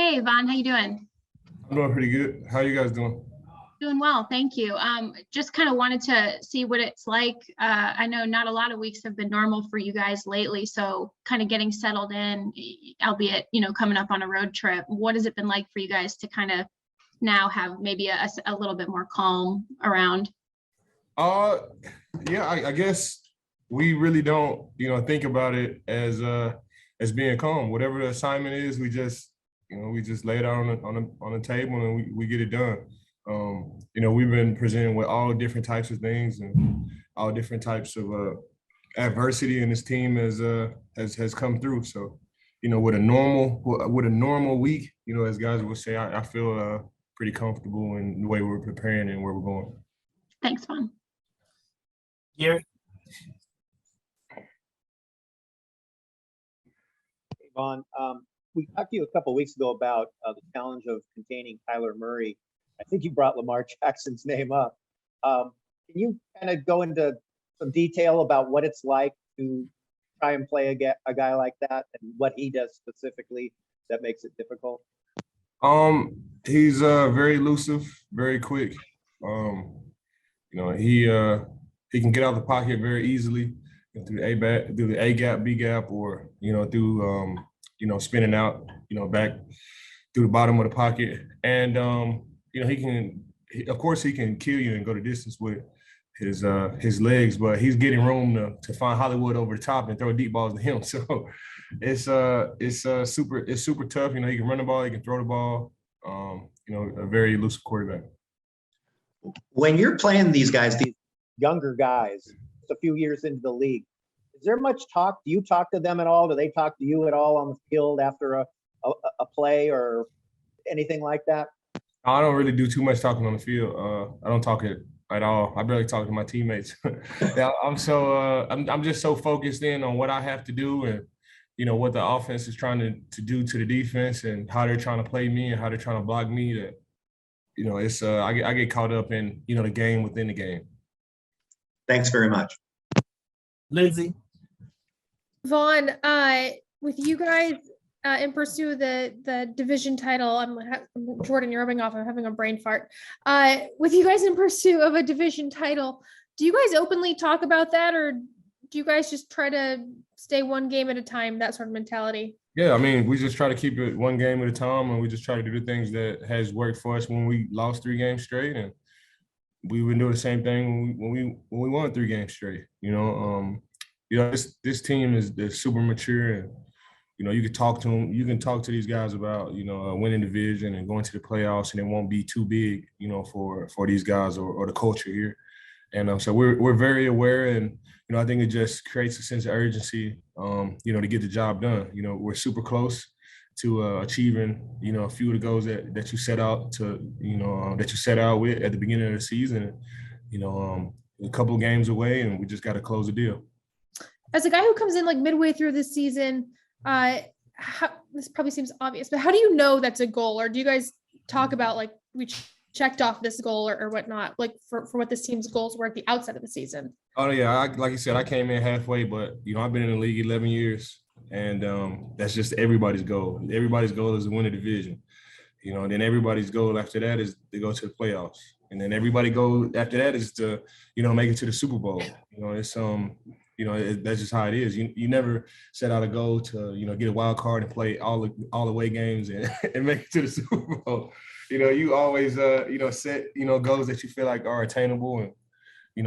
Hey, Yvonne, how you doing? I'm doing pretty good. How you guys doing? Doing well, thank you. Just kind of wanted to see what it's like. I know not a lot of weeks have been normal for you guys lately, so kind of getting settled in, albeit, coming up on a road trip. What has it been like for you guys to kind of now have maybe a little bit more calm around? Uh, yeah, I guess we really don't, think about it as being calm. Whatever the assignment is, we just lay it out on the table and we get it done. We've been presented with all different types of things and all different types of adversity, and this team has come through. So, with a normal week, as guys would say, I feel pretty comfortable in the way we're preparing and where we're going. Thanks, Vaughn. Gary? Vaughn, we talked to you a couple of weeks ago about the challenge of containing Kyler Murray. I think you brought Lamar Jackson's name up. Can you kind of go into some detail about what it's like to try and play a guy like that and what he does specifically that makes it difficult? He's very elusive, very quick. He can get out of the pocket very easily through the A gap, B gap, or through spinning out, back through the bottom of the pocket. And of course he can kill you and go the distance with his legs, but he's getting room to find Hollywood over the top and throw deep balls to him. So it's super tough. He can run the ball, he can throw the ball. A very elusive quarterback. When you're playing these guys, these Younger guys, just a few years into the league, is there much talk? Do you talk to them at all? Do they talk to you at all on the field after a play or anything like that? I don't really do too much talking on the field. I don't talk it at all. I barely talk to my teammates. Yeah, I'm just so focused in on what I have to do and what the offense is trying to do to the defense and how they're trying to play me and how they're trying to block me. That it's I get caught up in the game within the game. Thanks very much. Lindsay? Vaughn, with you guys in pursuit of the division title, Jordan, you're rubbing off. I'm having a brain fart. With you guys in pursuit of a division title, do you guys openly talk about that, or do you guys just try to stay one game at a time, that sort of mentality? Yeah, I mean, we just try to keep it one game at a time, and we just try to do the things that has worked for us when we lost 3 games straight, and we would do the same thing when we won 3 games straight. This team is super mature, and you can talk to them. You can talk to these guys about winning division and going to the playoffs, and it won't be too big, for these guys or the culture here. And so we're very aware, and I think it just creates a sense of urgency, to get the job done. We're super close to achieving, a few of the goals that you set out with at the beginning of the season. A couple of games away, and we just got to close the deal. As a guy who comes in like midway through the season, this probably seems obvious, but how do you know that's a goal? Or do you guys talk about like we checked off this goal or whatnot, like for what this team's goals were at the outset of the season? Oh yeah, like you said, I came in halfway, but I've been in the league 11 years, and that's just everybody's goal. Everybody's goal is to win a division, and then everybody's goal after that is to go to the playoffs, and then everybody goal after that is to make it to the Super Bowl. It's that's just how it is. You never set out a goal to get a wild card and play all the away games and make it to the Super Bowl. You always set goals that you feel like are attainable, and you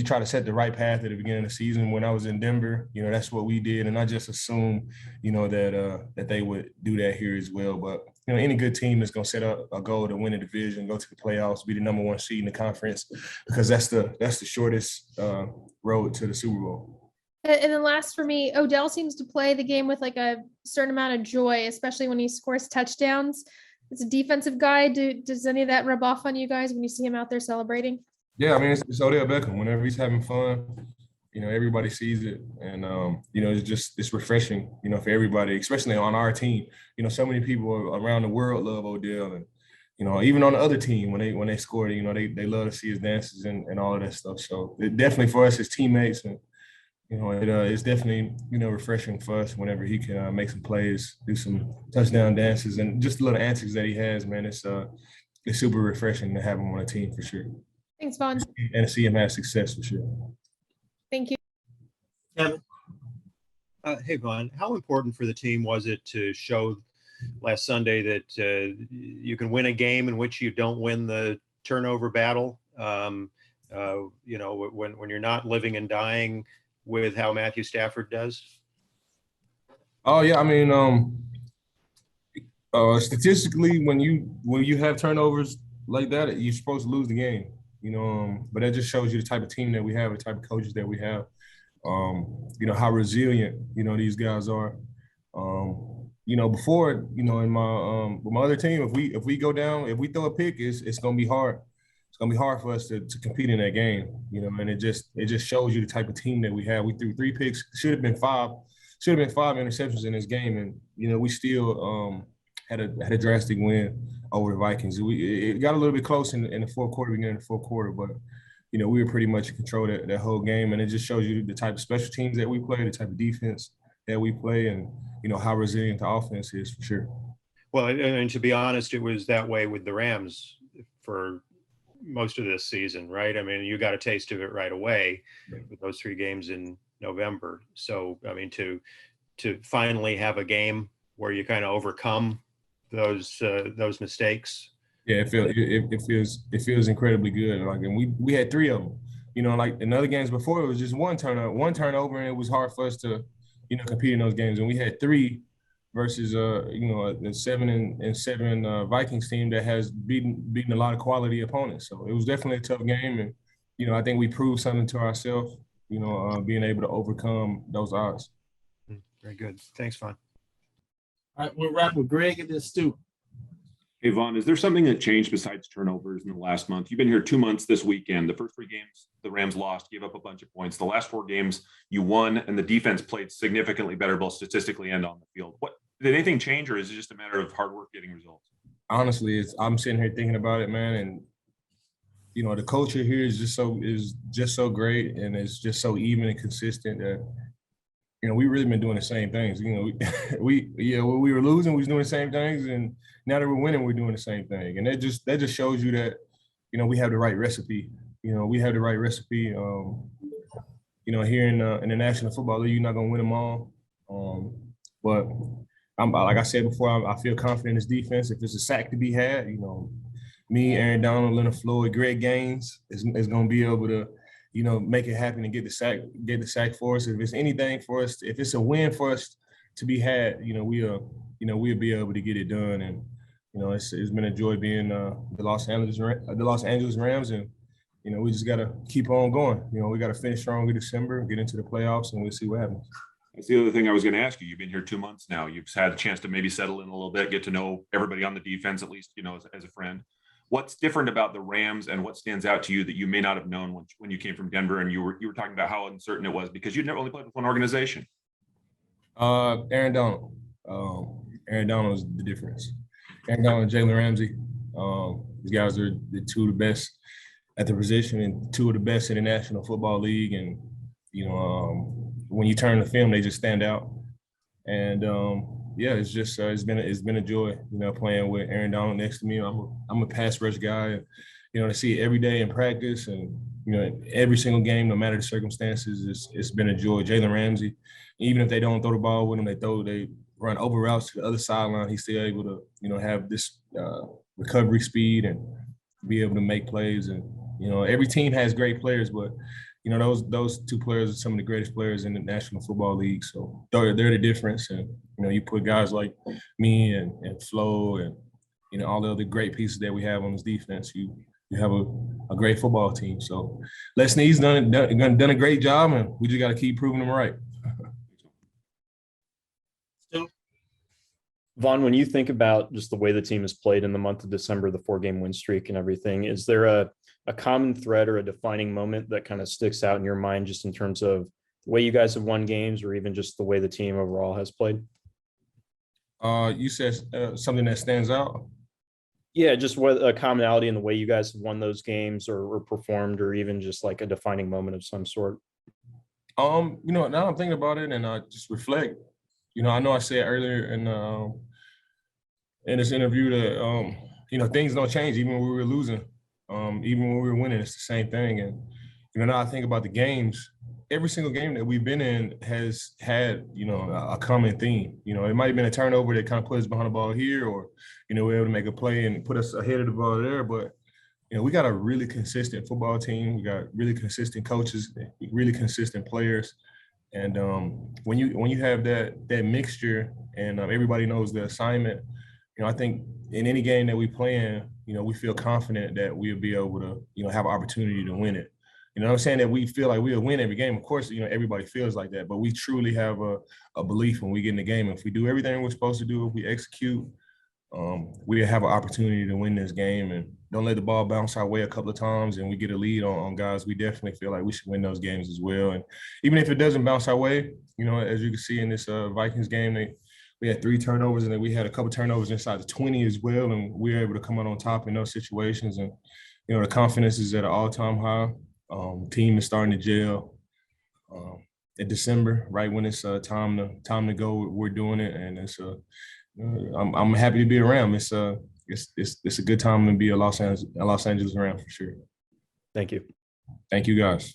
try to set the right path at the beginning of the season. When I was in Denver, that's what we did, and I just assumed that they would do that here as well. But any good team is going to set up a goal to win a division, go to the playoffs, be the number 1 seed in the conference, because that's the shortest road to the Super Bowl. And then last for me, Odell seems to play the game with like a certain amount of joy, especially when he scores touchdowns. As a defensive guy, does any of that rub off on you guys when you see him out there celebrating? Yeah, I mean, it's Odell Beckham. Whenever he's having fun, everybody sees it, and it's refreshing, for everybody, especially on our team. So many people around the world love Odell, and even on the other team when they score, they love to see his dances and all of that stuff. So definitely for us as teammates, and It's definitely, refreshing for us whenever he can make some plays, do some touchdown dances, and just the little antics that he has, man. It's super refreshing to have him on a team for sure. Thanks, Vaughn. And to see him have success for sure. Thank you. Kevin? Hey, Vaughn, how important for the team was it to show last Sunday that you can win a game in which you don't win the turnover battle? When you're not living and dying with how Matthew Stafford does? Oh yeah, I mean, statistically, when you have turnovers like that, you're supposed to lose the game. But that just shows you the type of team that we have, the type of coaches that we have. How resilient these guys are. Before in my with my other team, if we go down, if we throw a pick, it's gonna be hard. It's gonna be hard for us to compete in that game, and it just shows you the type of team that we have. We threw 3 picks, should have been 5 interceptions in this game, and we still had a drastic win over the Vikings. It got a little bit close in the fourth quarter, beginning of the fourth quarter, but we were pretty much in control of that whole game, and it just shows you the type of special teams that we play, the type of defense that we play, and how resilient the offense is for sure. Well, and to be honest, it was that way with the Rams for most of this season, right? I mean, you got a taste of it right away with those 3 games in November. So, I mean, to finally have a game where you kind of overcome those mistakes. Yeah, it feels incredibly good. Like, and we had 3 of them. Like in other games before, it was just one turnover, and it was hard for us to, compete in those games. And we had 3 versus a 7-7 Vikings team that has beaten a lot of quality opponents. So it was definitely a tough game, and I think we proved something to ourselves. Being able to overcome those odds. Very good. Thanks, Vaughn. All right, we'll wrap with Greg and then Stu. Hey, Vaughn, is there something that changed besides turnovers in the last month? You've been here 2 months this weekend. The first 3 games, the Rams lost, gave up a bunch of points. The last 4 games, you won, and the defense played significantly better, both statistically and on the field. Did anything change, or is it just a matter of hard work getting results? Honestly, I'm sitting here thinking about it, man, and the culture here is just so great, and it's just so even and consistent that we really been doing the same things. When we were losing, we was doing the same things, and now that we're winning, we're doing the same thing. And that just shows you that we have the right recipe. We have the right recipe. Here in the National Football League, you're not gonna win them all, but like I said before, I feel confident in this defense. If there's a sack to be had, me, Aaron Donald, Leonard Floyd, Greg Gaines is going to be able to, make it happen and get the sack for us. If it's anything for us, if it's a win for us to be had, we'll be able to get it done. And it's been a joy being the Los Angeles Rams, and we just got to keep on going. We got to finish strong in December, get into the playoffs, and we'll see what happens. That's the other thing I was going to ask you. You've been here 2 months now. You've had a chance to maybe settle in a little bit, get to know everybody on the defense, at least, as a friend. What's different about the Rams, and what stands out to you that you may not have known when you came from Denver, and you were talking about how uncertain it was because you'd never only played with one organization? Aaron Donald. Aaron Donald is the difference. Aaron Donald and Jalen Ramsey. These guys are the 2 of the best at the position and 2 of the best in the National Football League. And when you turn the film, they just stand out. And it's just it's been a joy, playing with Aaron Donald next to me. I'm a pass rush guy, to see it every day in practice, and every single game, no matter the circumstances, it's been a joy. Jalen Ramsey, even if they don't throw the ball with him, they run over routes to the other sideline. He's still able to have this recovery speed and be able to make plays. And every team has great players, but those 2 players are some of the greatest players in the National Football League. So they're the difference. And, you put guys like me and Flo and, all the other great pieces that we have on this defense, you have a great football team. So Les Snead's done a great job, and we just got to keep proving them right. Vaughn, when you think about just the way the team has played in the month of December, the 4-game win streak and everything, is there a common thread or a defining moment that kind of sticks out in your mind, just in terms of the way you guys have won games, or even just the way the team overall has played? You said something that stands out? Yeah, just what a commonality in the way you guys have won those games or performed, or even just like a defining moment of some sort. Now I'm thinking about it and I just reflect. I know I said earlier in this interview that things don't change even when we were losing, even when we were winning, it's the same thing. And now I think about the games. Every single game that we've been in has had a common theme. It might have been a turnover that kind of put us behind the ball here, or we're able to make a play and put us ahead of the ball there. But we got a really consistent football team. We got really consistent coaches, really consistent players. And when you have that mixture and everybody knows the assignment, I think in any game that we play in, we feel confident that we'll be able to, have an opportunity to win it. I'm saying that we feel like we'll win every game. Of course, everybody feels like that, but we truly have a belief when we get in the game. If we do everything we're supposed to do, if we execute, we have an opportunity to win this game, and don't let the ball bounce our way a couple of times and we get a lead on guys. We definitely feel like we should win those games as well. And even if it doesn't bounce our way, as you can see in this Vikings game, we had 3 turnovers and then we had a couple of turnovers inside the 20 as well. And we were able to come out on top in those situations. And, the confidence is at an all-time high. Team is starting to gel. In December, right when it's time to go, we're doing it. And it's I'm happy to be around. It's a good time to be a Los Angeles around for sure. Thank you. Thank you guys.